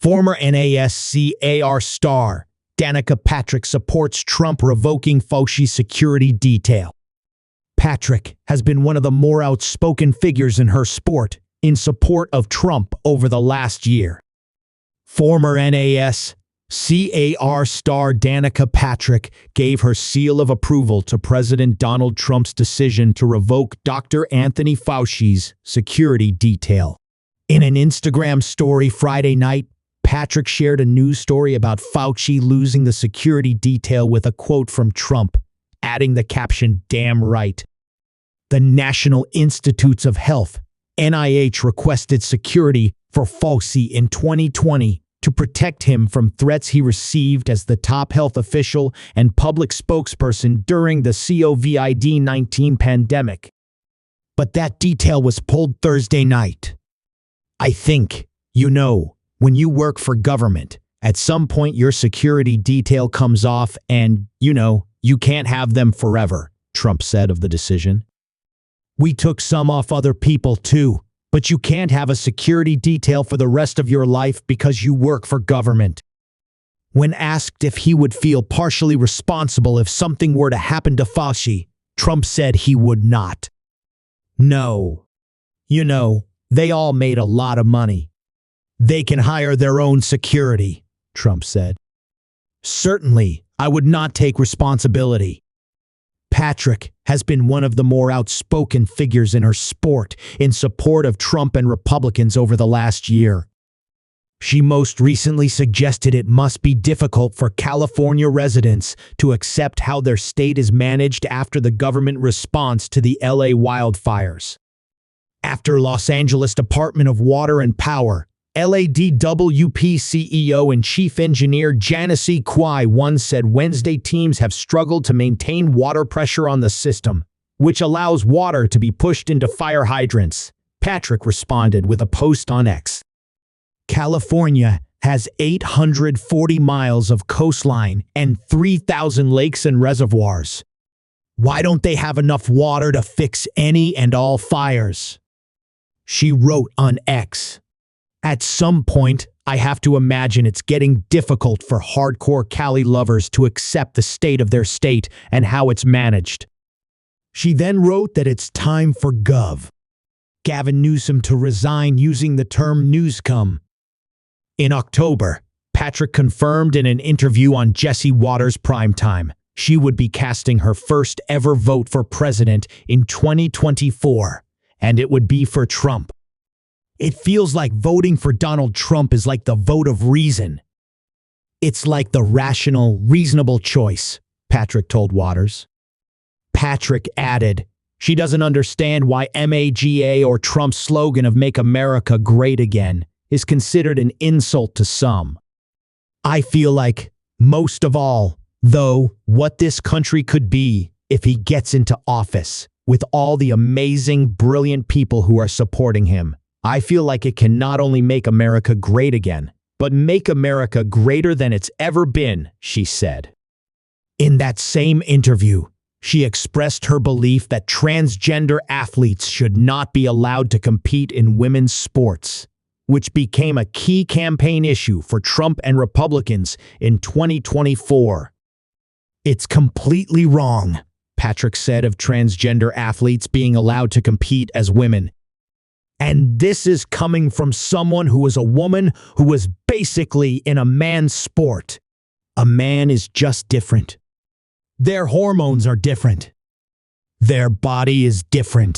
Former NASCAR star Danica Patrick supports Trump revoking Fauci security detail. Patrick has been one of the more outspoken figures in her sport in support of Trump over the last year. Former NASCAR star Danica Patrick gave her seal of approval to President Donald Trump's decision to revoke Dr. Anthony Fauci's security detail. In an Instagram story Friday night, Patrick shared a news story about Fauci losing the security detail with a quote from Trump, adding the caption, "Damn right." The National Institutes of Health, NIH, requested security for Fauci in 2020 to protect him from threats he received as the top health official and public spokesperson during the COVID-19 pandemic. But that detail was pulled Thursday night. I think, when you work for government, at some point your security detail comes off and, you can't have them forever, Trump said of the decision. We took some off other people too, but you can't have a security detail for the rest of your life because you work for government. When asked if he would feel partially responsible if something were to happen to Fauci, Trump said he would not. No. They all made a lot of money. They can hire their own security, Trump said. Certainly, I would not take responsibility. Patrick has been one of the more outspoken figures in her sport in support of Trump and Republicans over the last year. She most recently suggested it must be difficult for California residents to accept how their state is managed after the government response to the LA wildfires. After Los Angeles Department of Water and Power, LADWP CEO and Chief Engineer Janice Kwai once said Wednesday teams have struggled to maintain water pressure on the system, which allows water to be pushed into fire hydrants. Patrick responded with a post on X. California has 840 miles of coastline and 3,000 lakes and reservoirs. Why don't they have enough water to fix any and all fires? She wrote on X. At some point, I have to imagine it's getting difficult for hardcore Cali lovers to accept the state of their state and how it's managed. She then wrote that it's time for Gavin Newsom to resign using the term newscum. In October, Patrick confirmed in an interview on Jesse Watters' Primetime she would be casting her first ever vote for president in 2024, and it would be for Trump. It feels like voting for Donald Trump is like the vote of reason. It's like the rational, reasonable choice, Patrick told Watters. Patrick added, she doesn't understand why MAGA or Trump's slogan of Make America Great Again is considered an insult to some. I feel like, most of all, though, what this country could be if he gets into office, with all the amazing, brilliant people who are supporting him. I feel like it can not only make America great again, but make America greater than it's ever been, she said. In that same interview, she expressed her belief that transgender athletes should not be allowed to compete in women's sports, which became a key campaign issue for Trump and Republicans in 2024. It's completely wrong, Patrick said of transgender athletes being allowed to compete as women. And this is coming from someone who was a woman who was basically in a man's sport. A man is just different. Their hormones are different. Their body is different.